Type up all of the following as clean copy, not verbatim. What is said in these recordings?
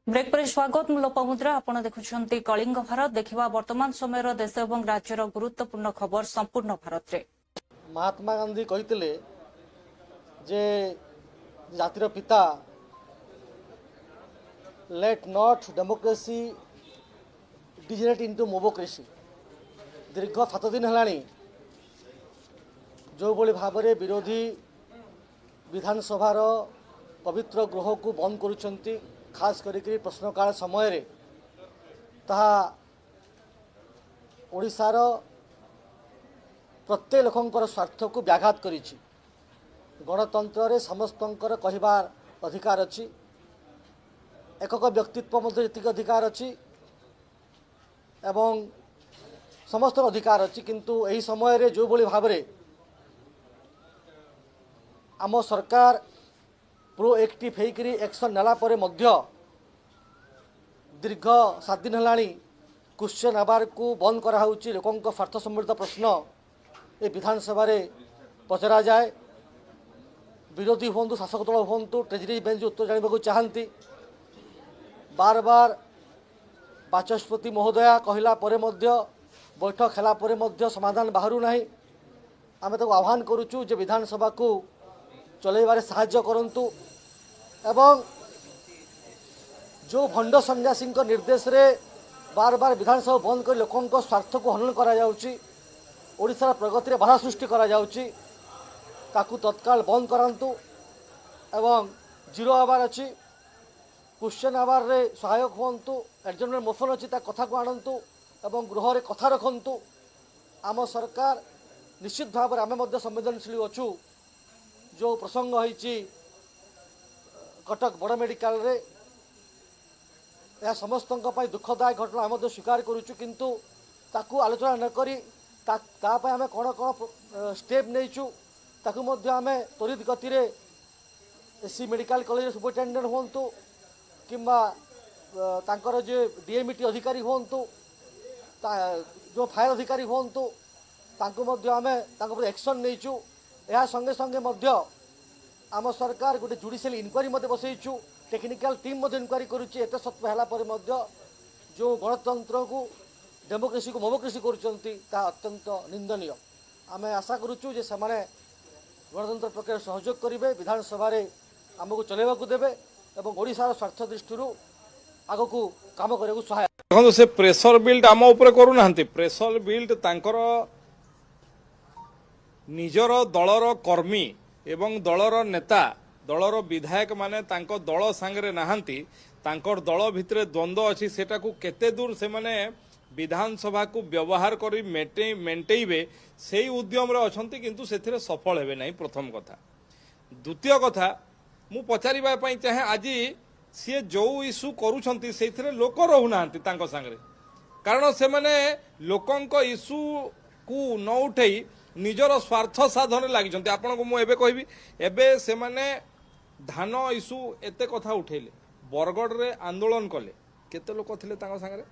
Break पर स्वागत मु लोपामुद्रा आपण देखुछंती कलिंग भारत देखिबा वर्तमान समय देश और राज्यर गुरुत्वपूर्ण खबर संपूर्ण भारत रे। महात्मा गांधी कहते जे जातिर पिता let not democracy degenerate into mobocracy. दीर्घ 7 दिन है जो भली भाव में विरोधी विधानसभार पवित्र गृह को बंद करुछंती, खास करी प्रश्नकाल समय रे ताहा ओडिशार प्रत्येक लोकंकर स्वार्थ को व्याघात करिछि। गणतंत्र रे समस्तंकर कहिबार अधिकार अछि, एकक व्यक्तित्व मध्य जतिक अधिकार अछि एवं समस्त अधिकार अछि, किंतु एही समय रे जो भली भाव रे आम सरकार प्रोएक्टिव होकरी एक्शन नेला परे मध्य दीर्घ 7 दिन है क्वेश्चन आवर को बंद कराऊँच। लोकों स्वार्थ समृद्ध प्रश्न ये विधानसभा रे पचरा जाए। विरोधी हूँ शासक दल हूँ ट्रेजरी बेंच उत्तर जानवा चाहती। बार बार बाचस्पति महोदया कहला परे मध्य बैठक हेला परे मध्य समाधान बाहरु नाही। आमे तो आह्वान करुचु जे विधानसभा को चलैबारे साहाय्य करंतु एवं जो भंड सन्यासी निर्देश रे बार बार विधानसभा बंद कर लोकों स्वार्थ को हनन करा जाउची, ओडिशा प्रगति रे बाधा सृष्टि करा जाउची, ताकू तत्काल बंद करंतु एवं जीरो आवार अच्छी क्वेश्चन आवार रे सहायक हुंतु। एडजर्नमेंट मोशन अच्छी कथा को आणंतु एवं गृह रे कथा रखंतु। आम सरकार निश्चित भाव में आम संवेदनशील अच्छु। जो प्रसंग होईची कटक बड़ मेडिकल रे यह समस्त दुखदायक घटना आम स्वीकार करुचु, किंतु ताकू आलोचना न करी तापाई आम कौन कौन स्टेप नहींचु ताकू मध्य आम त्वरित गति रे एससी मेडिकल कॉलेज सुपरिटेडेंट हुंतु किंबा तांकर जे डीएमईटी अधिकारी हुंतु जो फायर अधिकारी हुंतु तांको मध्य आम तांको एक्शन नहींचु। यह संगे संगे मध्य आम सरकार गोटे जुडिशियल इनक्वारी मध्य बसईचु, टेक्निकल टीम मध्य इनक्वारी करुच्ची। एत सत्व है पर मध्य जो गणतंत्र को डेमोक्रेसी को मोबोक्रेसी करुचंती ता अत्यंत निंदनीय। आम आशा करुचु जे सेमाने गणतंत्र प्रक्रिया सहयोग करेंगे, विधानसभा रे आमको चलेवाकू देवे एवं ओडिशार स्वार्थ दृष्टि आग को काम करने सहायक। देखो से प्रेशर बिल्ड आम उपर करूना, प्रेशर बिल्ड तांकर निजर दलर कर्मी एवं दलर नेता दलर विधायक माने तांको दल सांगरे नाहांती, तांकर दल भितरे द्वंद्व अच्छी सेटा को केते दूर से माने विधानसभा को व्यवहार करी मेंटेइबे सेही उद्यम रे अछंती, किंतु सेथिरे सफल हेबे नाही। प्रथम कथा। द्वितीय कथा मु पचारिबा पई चाहे आज सी जो इश्यू करूछंती सेथिरे लोक रहुनांती तांको सांगरे, कारण से माने लोकंक इश्यू को न उठेई निजर स्वार्थ साधन लगी। आपन को मुझे कहबी एबे से माने धान इश्यू एते कथा उठेले, बरगढ़ रे आंदोलन कले, केते लोक थिले तांको संगे,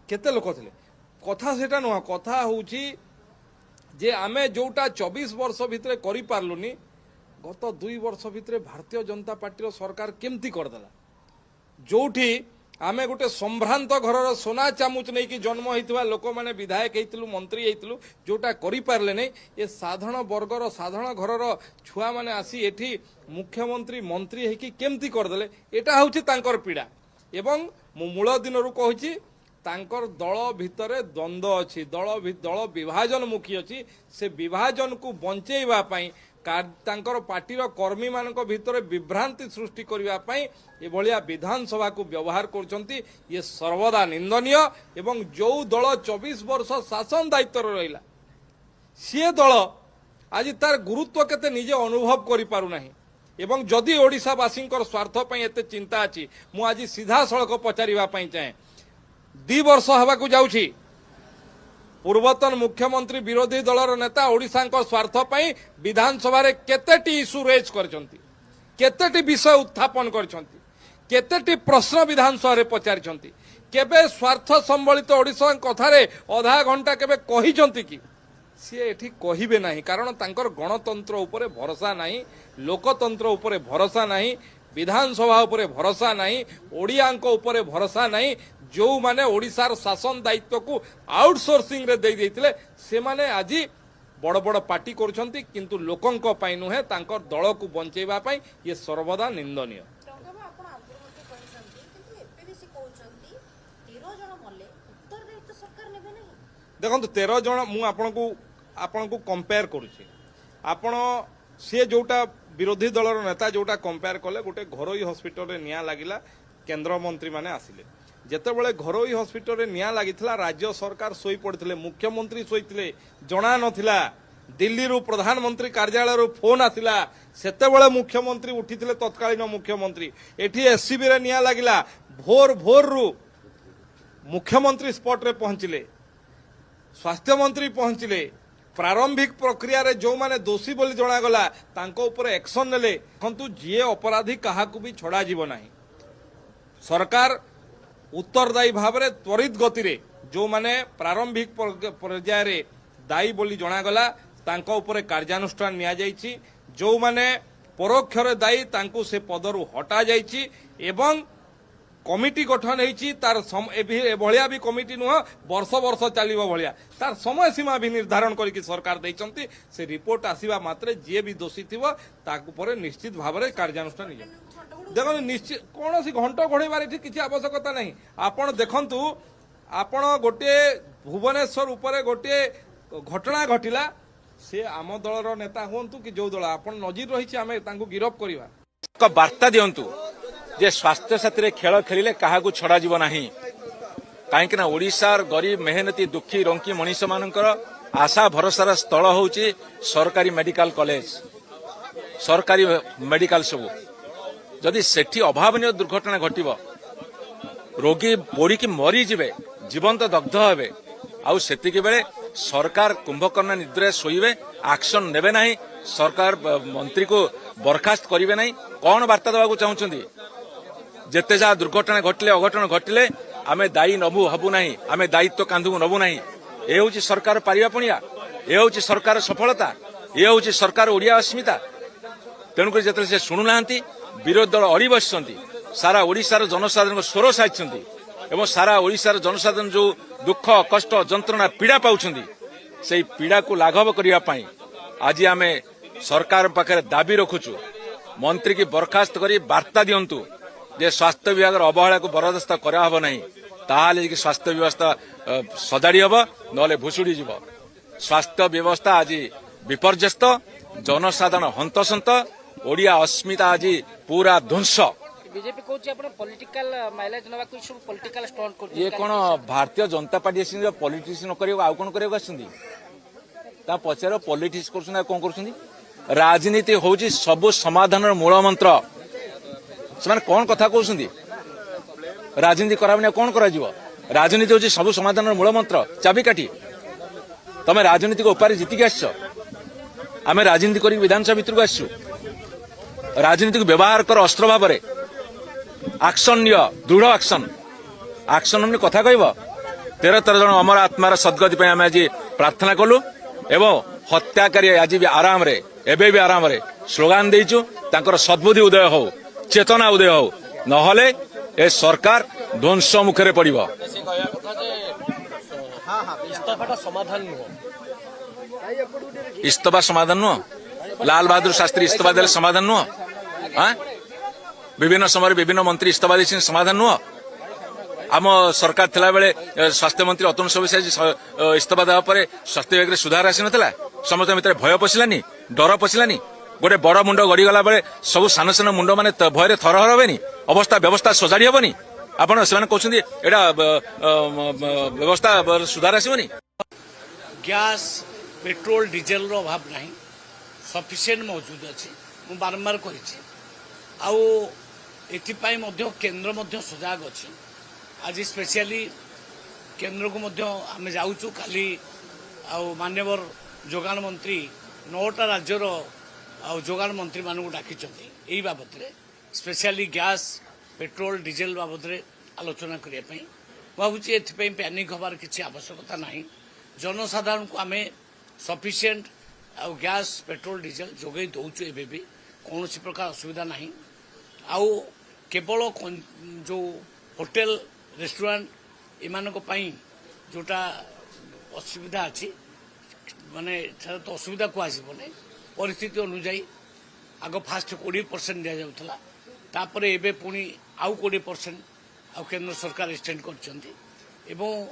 केते लोक थिले। कथा सेटा नुह, कथा होउची जे आमे जोटा 24 वर्ष भितरे करि पारलुनी गत 2 वर्ष भितरे भारतीय जनता पार्टी सरकार केमती करदेला। जोठी आमे गोटे संभ्रांत घरर सोना चामुच नहीं कि जन्म होता लोक मैंने विधायक होइतिलु, मंत्री होइतिलु, जोटा करि पारले नहीं। ये साधारण वर्गर साधारण घरर छुआ माने आसी एठी मुख्यमंत्री मंत्री होइकि केमती करदेले, एटा होउची तांकर पीड़ा। एवं मु मूल दिनरु कहूची तांकर दल भितरे द्वंद्व अच्छी, दल विभाजन मुखी अच्छी। से विभाजन को बंचेइबा पई तांकर पार्टीर कर्मी मानक भितरे विभ्रांति सृष्टि करिबा पई एभलिया विधानसभा को व्यवहार करछंती। ये सर्वदा निंदनीय। एवं जो दल 24 वर्ष शासन दायित्व रहिला सी दल आज तार गुरुत्व केते निजे अनुभव करि पारु नाही। एवं जदि ओडिशावासी स्वार्थ पई एते चिंता अछि, मु आज सीधा सड़क पचारिबा पई चाहे 2 वर्ष हवाकू जाउछि पूर्वतन मुख्यमंत्री विरोधी दलर नेता ओडिशा स्वार्थ पई विधानसभा रे केतेटी इश्यू रेज करछंती, केतेटी विषय उत्थापन करछंती, केतेटी प्रश्न विधानसभा रे पचारिछंती। केबे स्वार्थ संबलित ओडिशा कथा रे आधा घंटा केबे कहिछंती कि सी एठी कहिबे नाही, कारण तांकर गणतंत्र उपरे भरोसा नाही, लोकतंत्र उपरे भरोसा नाही, विधानसभा उपरे भरोसा नहीं, ओडियांक उपरे भरोसा नहीं, जो माने ओडिशार शासन दायित्व को आउटसोर्सिंग रे दे देथिले से माने आज बड़ बड़ पार्टी करुछंती, किंतु लोकंक पई नुहे तांकर दल को बंचेबा पई ये सर्वदा निंदनीय। देखो 13 जन मु आपण को कंपेयर करुछि, आपण सी जोटा विरोधी दलर नेता जोटा कंपेयर कले गोटे घरोई हॉस्पिटल रे निया लागिला, केंद्र मंत्री माने आसिले, जेतेबेले घरोई हॉस्पिटल रे निया लागिथिला राज्य सरकार सोई पड़थिले, मुख्यमंत्री सोईथिले, जणा नथिला, दिल्ली रु प्रधानमंत्री कार्यालय रु फोन आसिला, सेतेबेले मुख्यमंत्री उठिथिले, तत्कालीन मुख्यमंत्री एठी एससीबी रे निया लागिला, भोर भोर रु मुख्यमंत्री स्पॉट रे पहुंचिले, स्वास्थ्य मंत्री पहुंचिले, प्रारंभिक प्रक्रिया रे जो माने दोषी बोली जणागला तांको ऊपर एक्शन नेले, किंतु जीए अपराधी काहाकू भी छड़ा जीव नाही। सरकार उत्तरदायी भाव में त्वरित गति रे जो माने प्रारंभिक पर्याय रे दायी बोली जणागला तांको ऊपर कार्यानुष्ठान निया जायछि, जो माने परोक्ष रे दायी तांको से पदरु हटा जायछि एवं कमिटी गठन होती तार भलिया भी कमिटी नुह वर्ष वर्ष चलो भलिया तार समय सीमा भी निर्धारण करके सरकार देइचंती, से रिपोर्ट आसीबा मात्रे जे भी दोषी थिबो ताकु परे निश्चित भाव में कार्यानुष्ठान निजे। देखो निश्चित कौन सी घंट घोड़ार ये किसी आवश्यकता नहीं। आपण देखंतु आपण गोटे भुवनेश्वर उपरे गोटे घटना घटिला, से आम दलर नेता हुंतु कि जो दल आपण नजर रही आम गिरफ करवा वार्ता दिंतु जे स्वास्थ्य साथी खेल खेलिले काहाकू छड़ा जीव नाही, कहीं ओडिशार गरीब मेहनती दुखी रंकी मनीष मानकर आशा भरोसार स्थल होउची सरकारी मेडिकल कॉलेज, सरकारी मेडिकल सब। जदि सेठी अभावनीय दुर्घटना घटिब, रोगी पोड़ी की मरी जिवे, जीवंत दग्ध हेबे, आउ सेतिकी बेले सरकार कुंभकर्ण निद्रा शोइबे, एक्शन नेबे नाही, सरकार मंत्री को बर्खास्त करिवे नाही। कौन वार्ता देवाक चाहूछंती? जेते जा दुर्घटना घटिले अघटन घटिले आमे दायी नबु हबु नाही, आमे दायित्व कांधु नबु नाही। ए होची सरकार पारिबा पुनिया, ए होची सरकार सफलता, ए होची सरकार ओडिया अस्मिता। तेणुकर जेते से शुणु नांती, विरोधी दल अड़ी बसिसंती, सारा ओडिशार जनसाधारण स्वर साइछंती एवं सारा ओडिशार जनसाधारण जो दुख कष्ट जंत्रणा पीड़ा पाउछंती, सेई पीड़ा को लाघव करिया पई आज आमे सरकार पाखरे दाबी रखुछु, मंत्री की बर्खास्त करी वार्ता दियंतु जे स्वास्थ्य विभाग अवहेला को बरदास्त करा हबो नहीं, ताहाले कि स्वास्थ्य व्यवस्था सजाड़ी हबो, नले भुसुड़ी जीव। स्वास्थ्य व्यवस्था आज विपर्यस्त, जनसाधारण हंतसंत, ओडिया अस्मिता आज पूरा ध्वंस। बीजेपी कहूँ आप पॉलिटिकल माइलेज नवा कोई सब पॉलिटिकल स्टंट कर ये कौन भारतीय जनता पार्टी आसी पॉलिटिक्स न करियो आउ कोन करियो आछंदी, ता पछार पॉलिटिक्स करछन कोन करछंदी। राजनीति होची सब समाधानर मूल मंत्र। ସେମାନେ कौन कथा कहउछंदी? राजनीति कराबने कौन करा जीव? राजनीति होची सब समाधानर मूल मंत्र, चाबिकाठी। तमे राजनीति को उपारे जीतिक आछछ, आमे राजनीति करी विधानसभा भितर को आछछु। राजनीति को व्यवहार कर अस्त्र भाव में, एक्शन नियो, दृढ़ एक्शन। एक्शन हमने कथा कहब 13 जन अमर आत्मार सद्गति पे आम आज प्रार्थना कलु एवं हत्याकारी आज भी आराम रे, एबे भी आराम रे स्लोगान देइछु, तांकर सद्बुद्धि उदय हो, चेतना उदय हो, नहले ए सरकार ध्वंस मुखरे पड़िबो। इस्तफा समाधान नुह, लाल बहादुर शास्त्री इस्तफा देले समाधान नुह, विभिन्न समय विभिन्न मंत्री इस्तफा देछन समाधान नुह। आम सरकार थिला बेले स्वास्थ्य मंत्री अतुल सबसे इस्तफा देवा पर स्वास्थ्य विभाग सुधार आसी नथिला, समस्त भितर भय पशिलानी, डर पशिलानी। गोटे बड़ मुंड गड़ीगला बेले सब सान सान मुंड माने भय थरहर हेनी, अवस्था व्यवस्था सजाड़ी हेबनी। आपण से कहते एटा व्यवस्था सुधार आसबनी। गैस पेट्रोल डीजेल रो अभाव नहीं, सफिशिएंट मौजूद अच्छी, मुझे बारंबार कही केन्द्र सजाग अच्छी। आज स्पेशली केन्द्र को आम जाऊँ काली मान्यवर जोगाण मंत्री 9टा राज्यर जोगाण मंत्री मानू डाकी यही बाबद स्पेशली गैस पेट्रोल डीजेल बाबद आलोचना करने भावुँ एपाई पैनिक हबार किसी आवश्यकता नहीं। जनसाधारण को आम सफिशिएंट गैस पेट्रोल डीजेल जोगे दौचु, एबे भी कौन प्रकार असुविधा नहीं। आउ केवल जो होटेल रेस्टोरेंट एमानक पई जोटा असुविधा अच्छी माने तो असुविधा को आसबनी परिस्थिति अनुजाई आग फास्ट 20% दि जाऊला तापर एबे पुणी आउ 20% आउ केंद्र सरकार एक्सटेंड करछंती एवं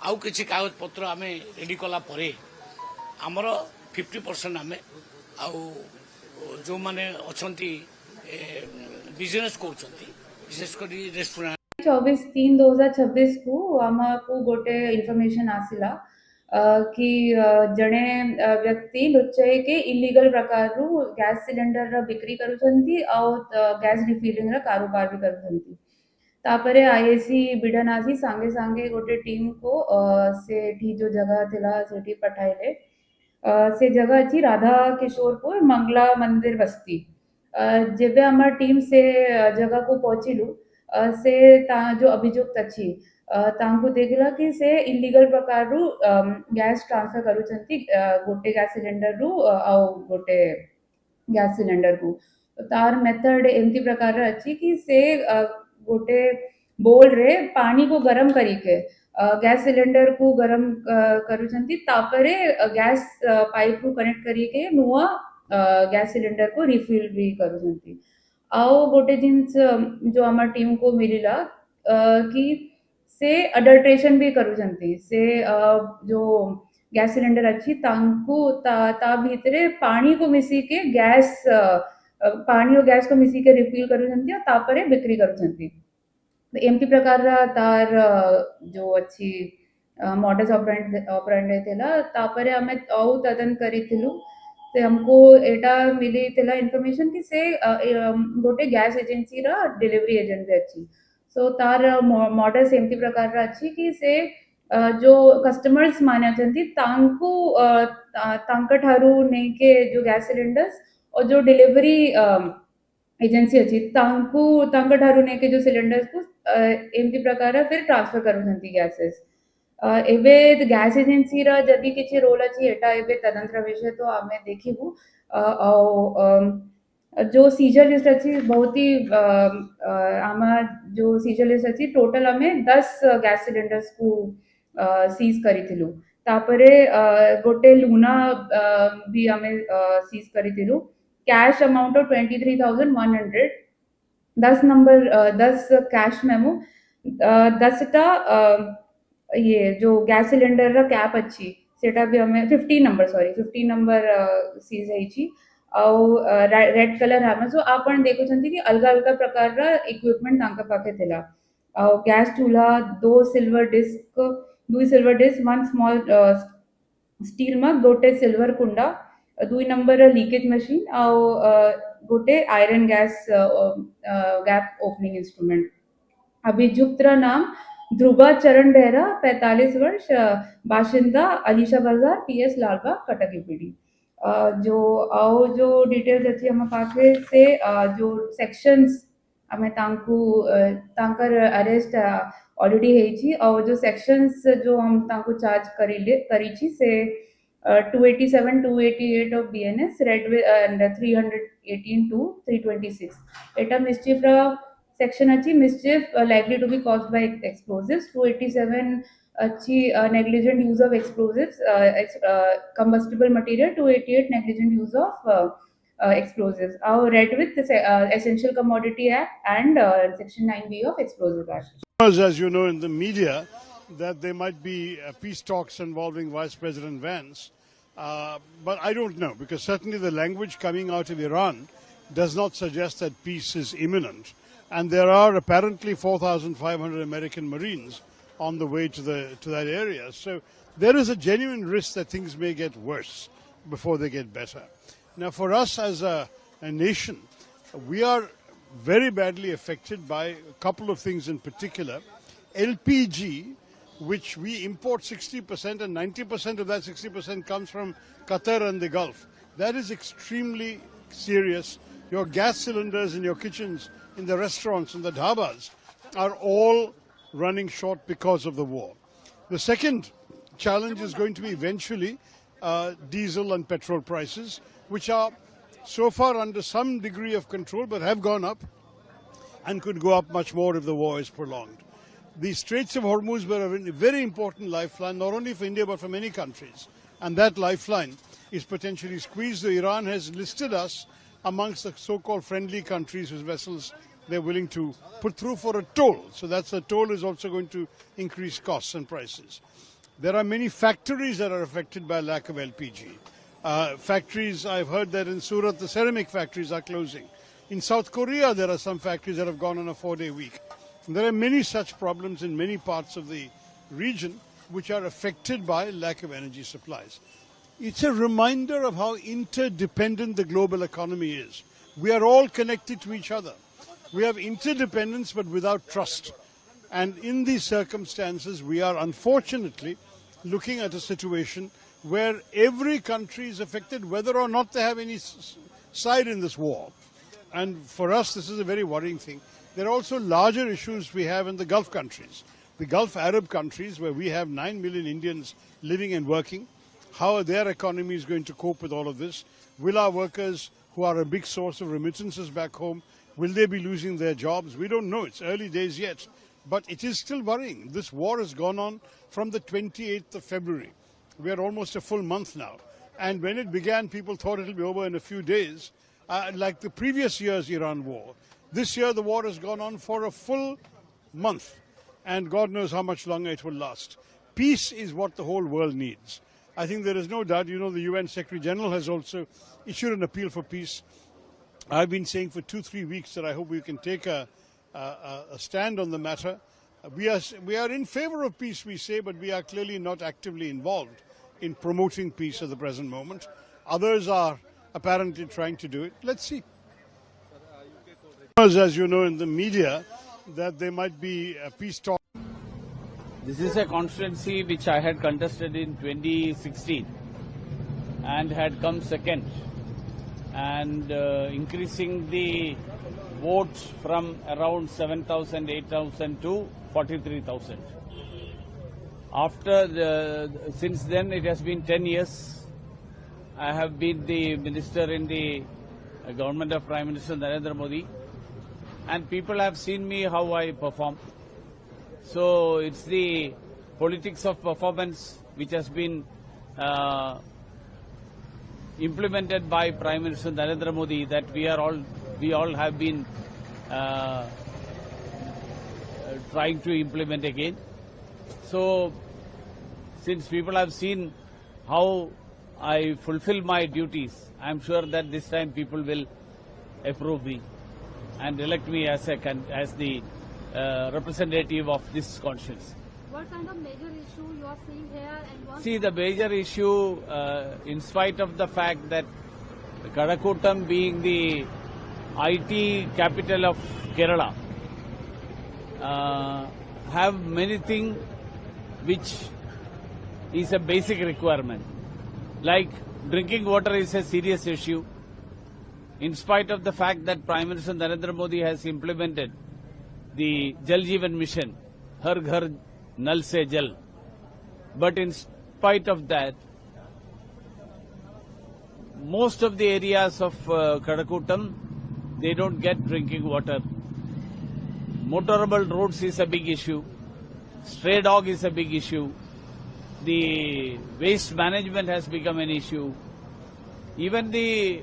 आउ किछि कागज पत्र आमे रेडी कला परे हमर 50% आमे आउ जो माने अछंती बिजनेस करछंती विशेष करी रेस्टोरेंट 24/3/2026 को आमको गोटे इनफॉरमेशन आसिला कि जड़े व्यक्ति लुचाई के इलीगल प्रकार गैस सिलेंडर रा बिक्री करुछंती और गैस रिफिलिंग रा कारोबार भी करुछंती तापरे आईएसी बिडन आसी सांगे सांगे गोटे टीम को सेठी जो जगह थिला सेठी पठाइले से जगह अच्छी राधा किशोरपुर मंगला मंदिर बस्ती जेबे हमार टीम से जगह को पहुंचिलु से जो अभियुक्त अच्छी तांको देखला कि से इलीगल प्रकार गैस ट्रांसफर करुछंती गोटे गैस सिलेंडर रु गोटे गैस सिलेंडर को तार मेथड एमती प्रकार अच्छी कि से गोटे बोल रे पानी को गरम करिके गैस सिलेंडर को गरम करुछंती तापरे गैस पाइप को कनेक्ट करिके नुआ गैस सिलेंडर को रिफिल भी करुछंती आओ गोटे जिन्स जो हमार टीम को मिलिला कि से अडल्ट्रेशन भी करुछंती से जो गैस सिलेंडर अच्छी तांको ता भीतरे पानी को मिसी के गैस पानी और गैस को मिसी के रिफिल करुछंती और तापरे बिक्री करुछंती एमती प्रकार तार जो अच्छी मॉडस ऑपरेंडी थिला तापरे हमें औ तदन करिथिलु से हमको एटा मिली थिला इन्फॉर्मेशन कि से गोटे गैस एजेंसी रा डिलीवरी एजेंट भी अच्छी सो तार मॉडस एमती प्रकार अच्छी कि से जो कस्टमर्स माने अछंती तांको तांका ठारू नहीं के जो गैस सिलेंडर्स और जो डिलीवरी एजेंसी अच्छी तांको तांका ठारू नहीं के जो सिलेंडर्स को एमती प्रकार फिर ट्रांसफर करुछंती गैसेस एबे गैस एजेंसी रा जदी किछि रोल अच्छी एटा एबे तदंतर विषय तो आमे देखिबु जो सीजर लिस्ट अच्छी बहुत ही आमा जो सीजर लिस्ट अच्छी टोटल हमें 10 गैस सिलेंडर्स को सीज करिथिलु तापरे गोटे लूना भी हमें सीज करिथिलु cash amount of 23,100 10 cash memo 10टा ये जो गैस सिलेंडर रा कैप अच्छी सेटा भी हमें 15 नंबर सीज है रेड कलर है सो आपण देखुछंती कि अलग अलग प्रकार रा इक्विपमेंट तांका पाखे थिला गैस चूल्हा 2 सिल्वर डिस्क 1 स्मॉल स्टील मग गोटे सिल्वर कुंडा 2 नंबर लीकेज मशीन गोटे iron gas gap opening instrument अभियुक्त नाम ध्रुवा चरण बेहरा 45 वर्ष बाशिंदा अलीशा बाजार PS लालबाग कटक यूपीडी जो डिटेल्स अच्छी हम पाखे से जो सेक्शंस हमें तांकर अरेस्ट ऑलरेडी है और जो सेक्शंस जो हम तांको चार्ज करी से 287 288 of BNS red and 318 to 326 Etah mischief section अच्छी mischief likely to be caused by explosives 287 अच्छी negligent use of explosives combustible material 288 negligent use of explosives our read with the Essential Commodity Act and section 9B of Explosive Act. As you know in the media that there might be peace talks involving Vice President Vance, but I don't know because certainly the language coming out of Iran does not suggest that peace is imminent. And there are apparently 4,500 American Marines on the way to that area. So there is a genuine risk that things may get worse before they get better. Now for us as a nation, we are very badly affected by a couple of things in particular. LPG, which we import 60% and 90% of that 60% comes from Qatar and the Gulf. That is extremely serious. Your gas cylinders in your kitchens, in the restaurants, in the dhabas, are all running short because of the war. The second challenge is going to be eventually diesel and petrol prices, which are so far under some degree of control but have gone up. and could go up much more if the war is prolonged. The Straits of Hormuz were a very important lifeline, not only for India but for many countries. And that lifeline is potentially squeezed. So Iran has listed us amongst the so-called friendly countries whose vessels they're willing to put through for a toll. So that's a toll is also going to increase costs and prices. There are many factories that are affected by lack of LPG. Factories, I've heard that in Surat, the ceramic factories are closing. In South Korea, there are some factories that have gone on a 4-day week. And there are many such problems in many parts of the region which are affected by lack of energy supplies. It's a reminder of how interdependent the global economy is. We are all connected to each other. We have interdependence but without trust. And in these circumstances, we are unfortunately looking at a situation where every country is affected, whether or not they have any side in this war. And for us, this is a very worrying thing. There are also larger issues we have in the Gulf countries. The Gulf Arab countries, where we have 9 million Indians living and working. How are their economies going to cope with all of this? Will our workers, who are a big source of remittances back home, will they be losing their jobs? We don't know. It's early days yet. But it is still worrying. This war has gone on from the 28th of February. We are almost a full month now. And when it began, people thought it will be over in a few days, like the previous year's Iran war. This year, the war has gone on for a full month. And God knows how much longer it will last. Peace is what the whole world needs. I think there is no doubt. You know, the UN Secretary General has also issued an appeal for peace. I've been saying for 2-3 weeks that I hope we can take a stand on the matter. We are in favor of peace, we say, but we are clearly not actively involved in promoting peace at the present moment. Others are apparently trying to do it. Let's see. As you know in the media, that there might be a peace talk. This is a constituency which I had contested in 2016 and had come second, and increasing the votes from around 7,000, 8,000 to 43,000. Since then it has been 10 years. I have been the minister in the government of Prime Minister Narendra Modi, and people have seen me how I perform. So it's the politics of performance which has been implemented by Prime Minister Narendra Modi that we all have been trying to implement again. So since people have seen how I fulfill my duties, I am sure that this time people will approve me and elect me as the representative of this conscience. What kind of major issue you are seeing here? And see, the major issue, in spite of the fact that Kadakuttam being the IT capital of Kerala, have many things which is a basic requirement. Like drinking water is a serious issue. In spite of the fact that Prime Minister Narendra Modi has implemented the Jal Jeevan Mission, Har Ghar Nal Se Jal. But in spite of that, most of the areas of Kadakuttam, they don't get drinking water. Motorable roads is a big issue. Stray dog is a big issue. The waste management has become an issue. Even the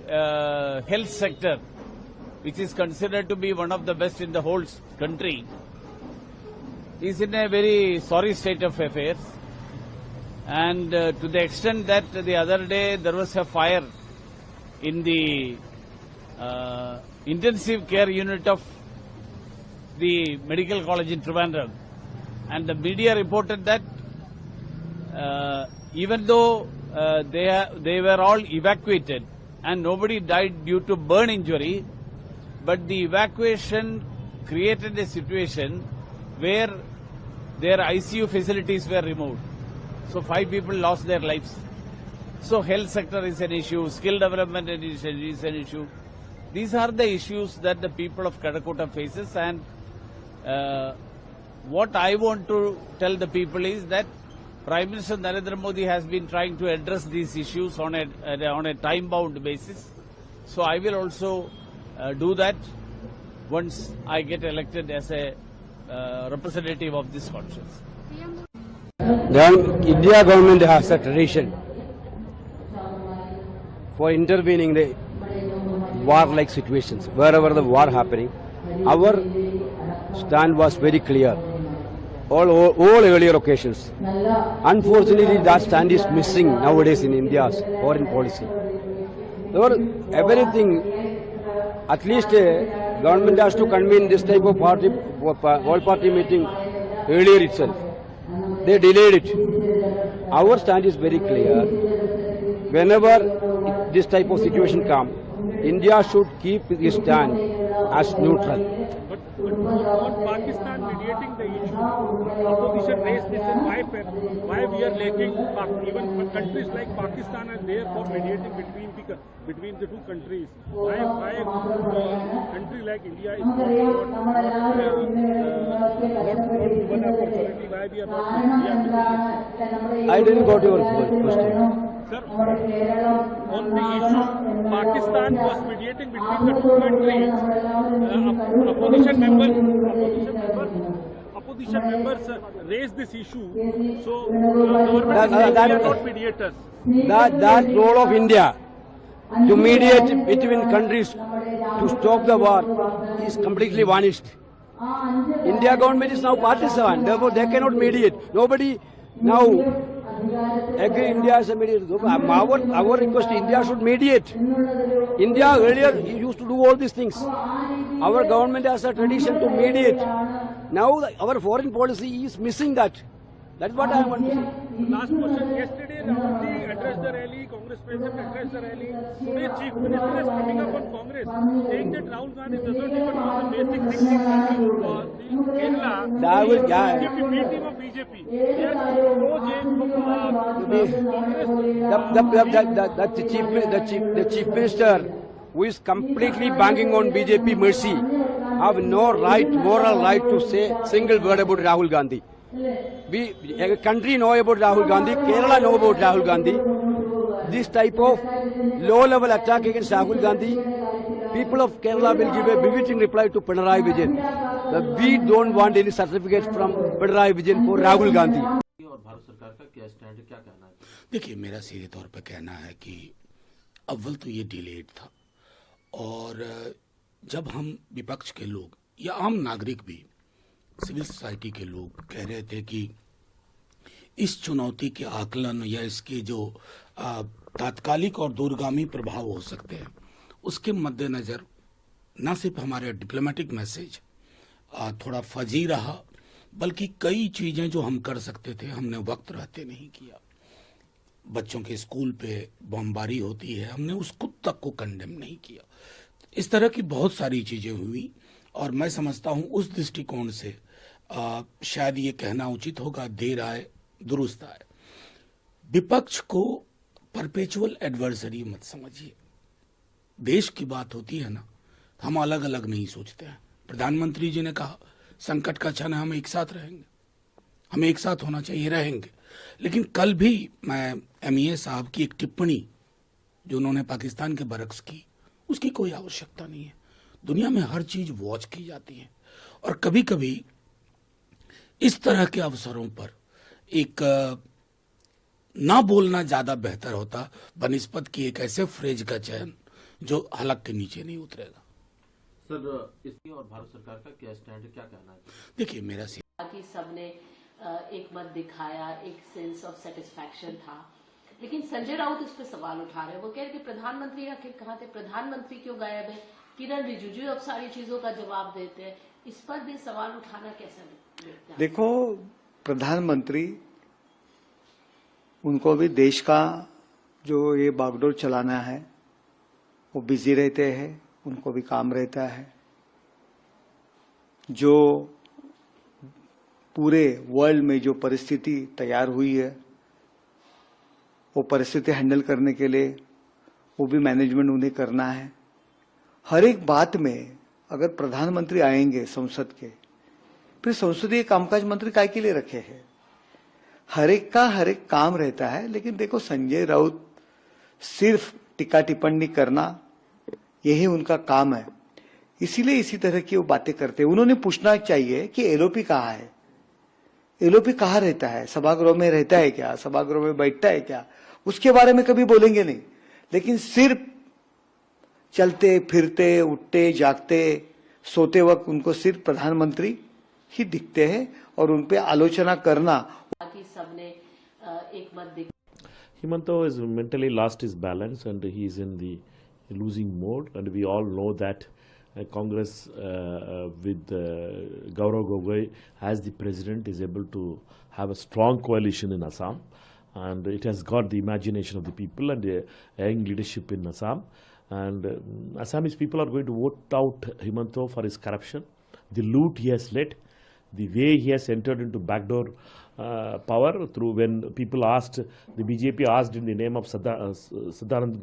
health sector, which is considered to be one of the best in the whole country, is in a very sorry state of affairs. And to the extent that the other day there was a fire in the intensive care unit of the medical college in Trivandrum, and the media reported that even though they were all evacuated and nobody died due to burn injury, but the evacuation created a situation where their ICU facilities were removed. So 5 people lost their lives. So health sector is an issue, skill development is an issue. These are the issues that the people of Kadakuttam faces, and what I want to tell the people is that Prime Minister Narendra Modi has been trying to address these issues on a time-bound basis. So I will also do that. once I get elected as a representative of this conscience. India government has a tradition for intervening in the war-like situations. Wherever the war happening, our stand was very clear. All earlier occasions. Unfortunately, that stand is missing nowadays in India's foreign policy. Or everything, at least government has to convene this type of all-party meeting earlier itself. They delayed it. Our stand is very clear. Whenever this type of situation comes, India should keep its stand as neutral. But Pakistan mediating the issue, opposition raised this, and why we are lacking, even countries like Pakistan are there for mediating between the two countries. Why a country like India is not given opportunity? Why we are not? I didn't got your question. Sir, on the issue, Pakistan was mediating between the two countries. Opposition members raised this issue. So, government are not mediators. That role of India to mediate between countries to stop the war is completely vanished. India government is now partisan, therefore they cannot mediate. Nobody now agree India as a mediator. Our request, India should mediate. India earlier used to do all these things. Our government has a tradition to mediate. Now our foreign policy is missing that. That's what I want to say. Last question. Yesterday, Rahul Ji addressed the rally, Congress president addressed the rally. Today, Chief Minister is coming up on Congress, saying that Rahul Gandhi doesn't even know the basic things in Kerala. That was, BJP, B team of BJP. They are Congress. The chief minister, who is completely banking on BJP mercy, have no right, moral right to say single word about Rahul Gandhi. A country know about Rahul Gandhi, Kerala know about Rahul Gandhi. This type of low-level attack against Rahul Gandhi, people of Kerala will give a befitting reply to Pinarayi Vijayan. We don't want any certificates from Pinarayi Vijayan for Rahul Gandhi. और भारत सरकार का क्या stand है, क्या कहना है? देखिए, मेरा सीधे तौर पर कहना है कि अव्वल तो ये डिलेड था, और जब हम विपक्ष के लोग या आम नागरिक भी, सिविल सोसाइटी के लोग कह रहे थे कि इस चुनौती के आकलन या इसके जो तात्कालिक और दूरगामी प्रभाव हो सकते हैं, उसके मद्देनजर न सिर्फ हमारे डिप्लोमेटिक मैसेज थोड़ा फजी रहा, बल्कि कई चीजें जो हम कर सकते थे हमने वक्त रहते नहीं किया। बच्चों के स्कूल पे बमबारी होती है, हमने उसको तक को कंडेम नहीं किया। इस तरह की बहुत सारी चीजें हुई, और मैं समझता हूं उस दृष्टिकोण से शायद ये कहना उचित होगा, देर आए दुरुस्त आए। विपक्ष को परपेचुअल एडवर्सरी मत समझिए। देश की बात होती है ना, हम अलग अलग नहीं सोचते हैं। प्रधानमंत्री जी ने कहा संकट का क्षण हम एक साथ रहेंगे, हमें एक साथ होना चाहिए, रहेंगे। लेकिन कल भी मैं MEA साहब की एक टिप्पणी जो उन्होंने पाकिस्तान के बरक्स की, उसकी कोई आवश्यकता नहीं है। दुनिया में हर चीज वॉच की जाती है, और कभी कभी इस तरह के अवसरों पर एक ना बोलना ज्यादा बेहतर होता बनिस्बत की एक ऐसे फ्रेज का चयन जो हलक के नीचे नहीं उतरेगा। सर, इसकी और भारत सरकार का क्या स्टैंड है, क्या कहना है? देखिए, मेरा कि सबने एक मत दिखाया, एक सेंस ऑफ सेटिस्फैक्शन था, लेकिन संजय राउत इस पे सवाल उठा रहे हैं। वो कह रहे कि प्रधानमंत्री आखिर कहाँ थे, प्रधानमंत्री क्यों गायब है? किरण रिजिजू अब सारी चीजों का जवाब देते हैं, इस पर भी सवाल उठाना कैसा देखते हैं? देखो, प्रधानमंत्री, उनको भी देश का जो ये बागडोर चलाना है वो बिजी रहते हैं, उनको भी काम रहता है। जो पूरे वर्ल्ड में जो परिस्थिति तैयार हुई है, वो परिस्थिति हैंडल करने के लिए वो भी मैनेजमेंट उन्हें करना है। हर एक बात में अगर प्रधानमंत्री आएंगे संसद के, फिर संसदीय कामकाज मंत्री काय के लिए रखे हैं? हर एक का हर एक काम रहता है। लेकिन देखो, संजय राउत सिर्फ टीका टिप्पणी करना यही उनका काम है। इसीलिए इसी तरह की वो बातें करते हैं। उन्होंने पूछना चाहिए कि एलओपी कहाँ है, एलओपी कहाँ रहता है, सभागृह में रहता है क्या, सभागृह में बैठता है क्या, उसके बारे में कभी बोलेंगे नहीं। लेकिन सिर्फ चलते फिरते उठते जागते सोते वक्त उनको सिर्फ प्रधानमंत्री ही दिखते हैं और उन पे आलोचना करना। सबने एक मत Himanta has mentally lost his balance and he is in the losing mode, and we all know that Congress with Gaurav Gogoi as the president is able to have a strong coalition in Assam, and it has got the imagination of the people and the young leadership in Assam, and Assamese people are going to vote out Himanta for his corruption, the loot he has led, the way he has entered into backdoor power through when people asked, the BJP asked in the name of Sadanand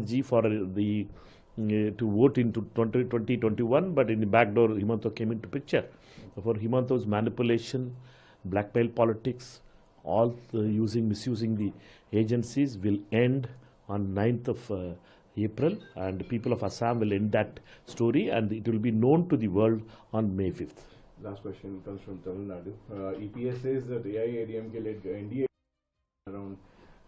ji for the to vote into 2021, but in the backdoor Himanta came into picture. For Himanta's manipulation, blackmail politics, all misusing the agencies will end on 9th of April, and people of Assam will end that story, and it will be known to the world on May 5th. Last question comes from Tamil Nadu. EPS says that AIADMK led NDA around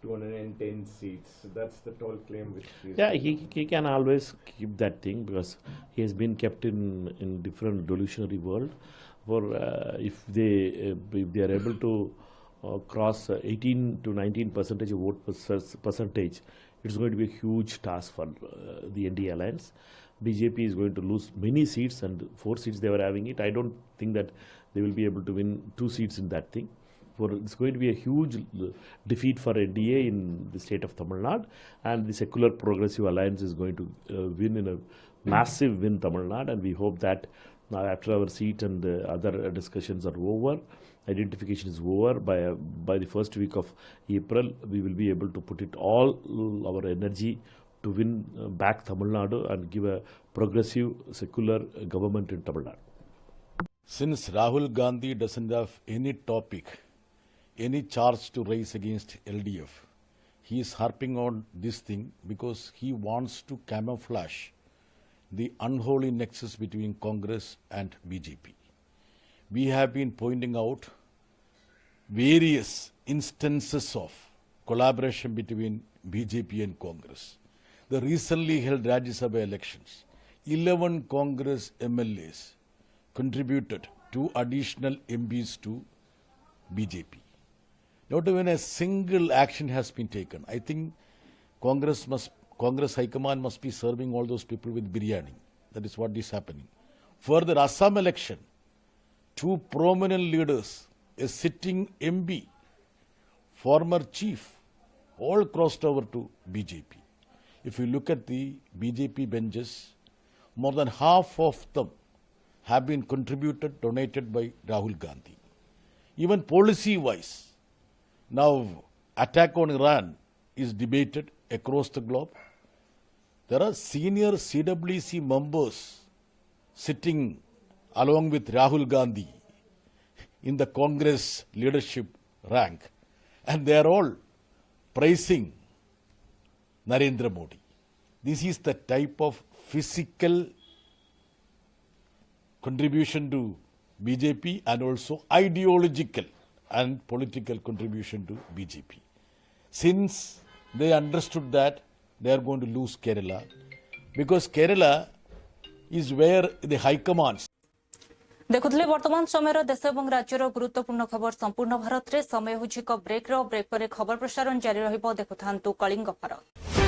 210 seats. That's the tall claim which is... Yeah, he can always keep that thing because he has been kept in different delusionary world. For if they are able to cross 18 to 19% of vote percentage, it's going to be a huge task for the NDA alliance. BJP is going to lose many seats, and 4 seats they were having it. I don't think that they will be able to win 2 seats in that thing. It's going to be a huge defeat for NDA in the state of Tamil Nadu, and the Secular Progressive Alliance is going to win in a massive win Tamil Nadu, and we hope that after our seat and other discussions are over, identification is over, by the first week of April, we will be able to put it all our energy to win back Tamil Nadu and give a progressive secular government in Tamil Nadu. Since Rahul Gandhi doesn't have any topic, any charge to raise against LDF, he is harping on this thing because he wants to camouflage the unholy nexus between Congress and BJP. We have been pointing out various instances of collaboration between BJP and Congress. The recently held Rajya Sabha elections, 11 Congress MLAs contributed 2 additional MPs to BJP. Not even a single action has been taken. I think Congress High Command must be serving all those people with biryani. That is what is happening. Further, Assam election, 2 prominent leaders, a sitting MP, former chief, all crossed over to BJP. If you look at the BJP benches, more than half of them have been contributed, donated by Rahul Gandhi. Even policy-wise, now attack on Iran is debated across the globe. There are senior CWC members sitting along with Rahul Gandhi in the Congress leadership rank, and they are all praising Narendra Modi. This is the type of physical contribution to BJP and also ideological and political contribution to BJP. Since they understood that, they are going to lose Kerala, because Kerala is where the high commands. देखुले वर्तमान समय देश और राज्यर गुरुत्वपूर्ण खबर संपूर्ण भारत में समय हो ब्रेक पर खबर प्रसारण जारी रहिबो। देखुथांतु कलिंग भारत।